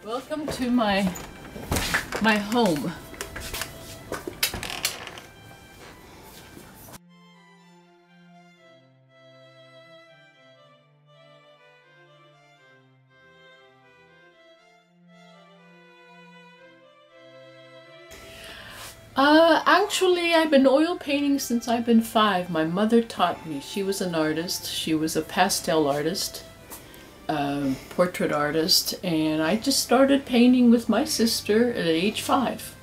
Welcome to my home. Actually, I've been oil painting since I've been 5. My mother taught me. She was an artist. She was a pastel artist, portrait artist, and I just started painting with my sister at age 5.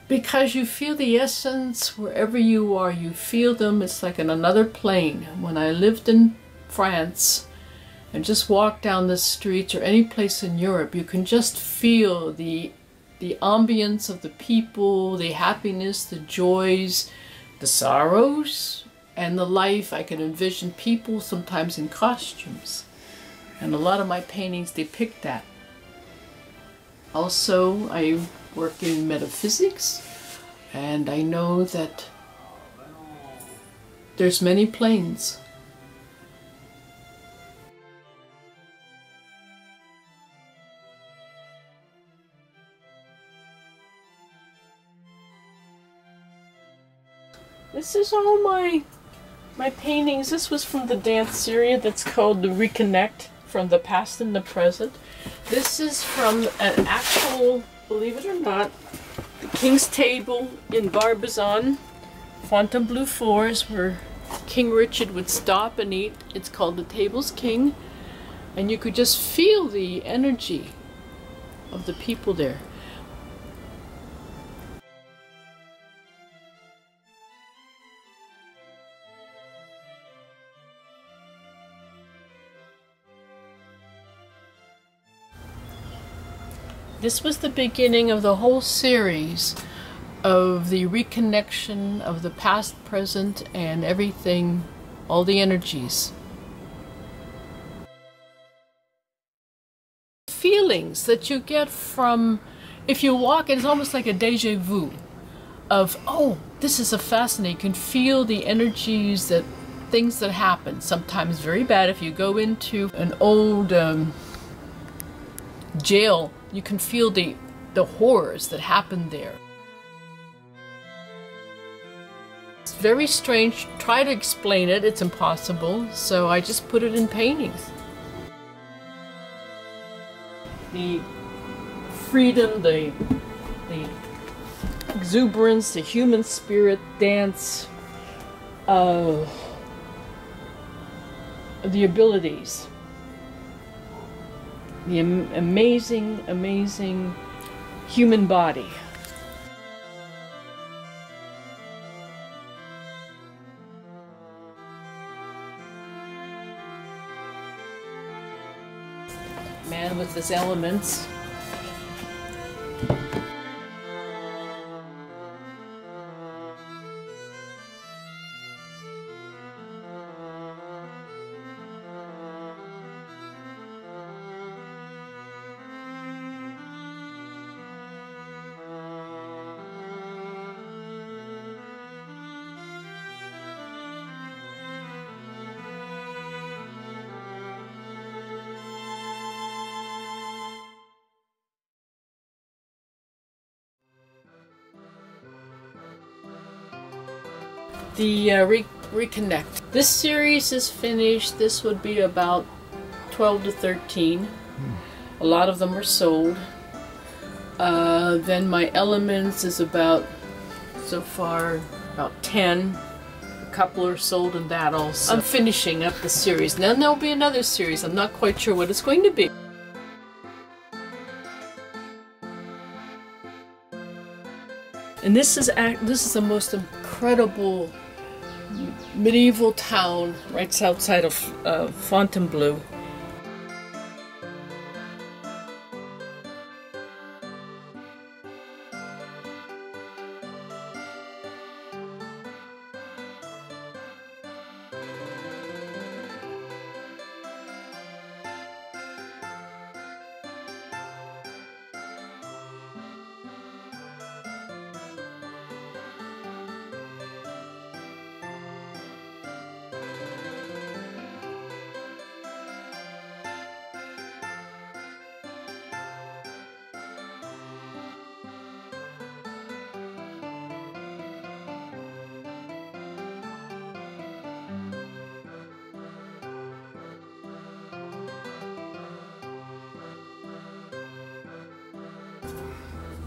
Because you feel the essence wherever you are. You feel them. It's like in another plane. When I lived in France, and just walk down the streets or any place in Europe, you can just feel the ambience of the people, the happiness, the joys, the sorrows, and the life. I can envision people sometimes in costumes. And a lot of my paintings depict that. Also, I work in metaphysics, and I know that there's many planes. This is all my paintings. This was from the dance series that's called the Reconnect, from the past and the present. This is from an actual, believe it or not, the King's Table in Barbizon, Fontainebleau Fours, where King Richard would stop and eat. It's called the Table's King, and you could just feel the energy of the people there. This was the beginning of the whole series of the reconnection of the past, present, and everything, all the energies. Feelings that you get from, if you walk, it's almost like a déjà vu of, oh, this is a fascinating, you can feel the energies, that things that happen, sometimes very bad. If you go into an old jail, you can feel the horrors that happened there. It's very strange. Try to explain it, it's impossible, so I just put it in paintings. The freedom, the exuberance, the human spirit dance, the abilities. The amazing, amazing human body. Man with his elements. The Reconnect. This series is finished. This would be about 12 to 13. A lot of them are sold. Then my elements is about, so far, about 10. A couple are sold in that also. I'm finishing up the series. Then there'll be another series. I'm not quite sure what it's going to be. And this is the most incredible medieval town right outside of Fontainebleau.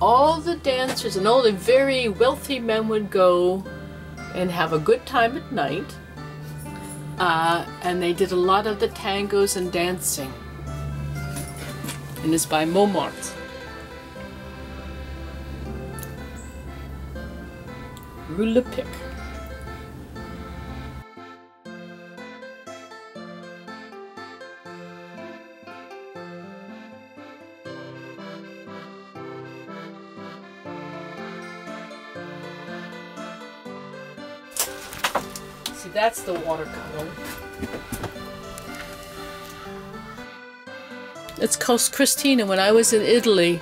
all the dancers and all the very wealthy men would go and have a good time at night. And they did a lot of the tangos and dancing. And it's by Montmartre. Rue Le Pic. See, that's the watercolor. It's called Christina. When I was in Italy,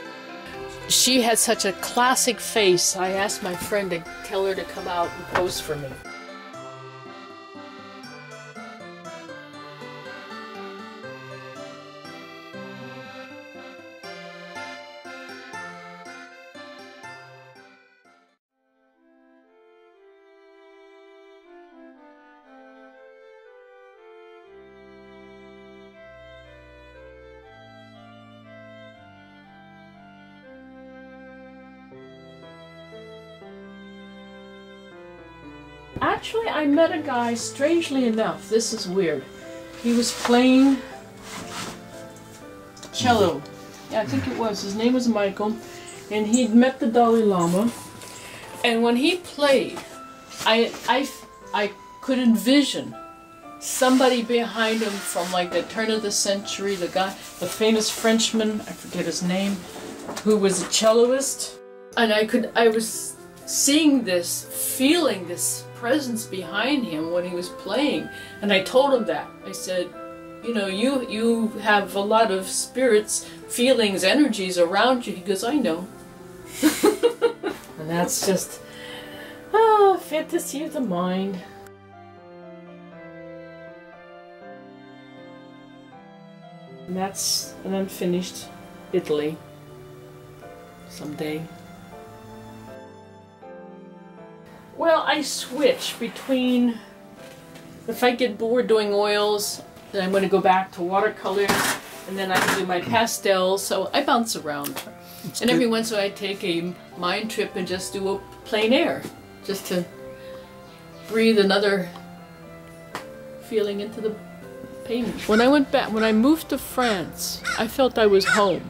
she had such a classic face. I asked my friend to tell her to come out and pose for me. Actually, I met a guy, strangely enough, this is weird. He was playing cello. Yeah, I think it was. His name was Michael. And he'd met the Dalai Lama. And when he played, I could envision somebody behind him from like the turn of the century, the guy, the famous Frenchman, I forget his name, who was a celloist. And I was seeing this, feeling this presence behind him when he was playing, and I told him that. I said, you know, you have a lot of spirits, feelings, energies around you. He goes, I know. And that's just fantasy of the mind. And that's an unfinished Italy someday. Well, I switch between, if I get bored doing oils, then I'm going to go back to watercolors, and then I can do my pastels, so I bounce around. And every once in a while I take a mind trip and just do a plein air, just to breathe another feeling into the painting. When I went back, when I moved to France, I felt I was home.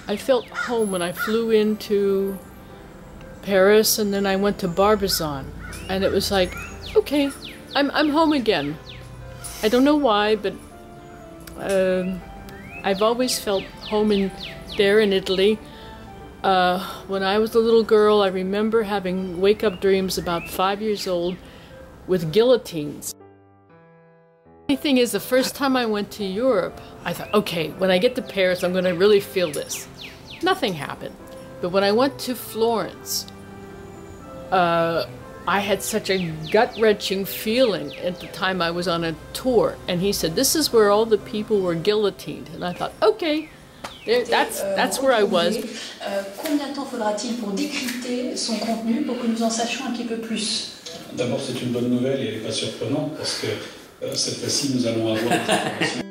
I felt home when I flew into Paris, and then I went to Barbizon, and it was like, okay, I'm home again. I don't know why, but I've always felt home there in Italy. When I was a little girl, I remember having wake-up dreams about 5 years old with guillotines. The thing is, the first time I went to Europe, I thought, okay, when I get to Paris, I'm going to really feel this. Nothing happened. But when I went to Florence, I had such a gut-wrenching feeling at the time I was on a tour. And he said, this is where all the people were guillotined. And I thought, okay, that's where I was. Combien de temps faudra-t-il pour décrypter son contenu pour que nous en sachions un petit peu plus? D'abord, c'est une bonne nouvelle et elle n'est pas surprenante parce que cette fois-ci, nous allons avoir des informations.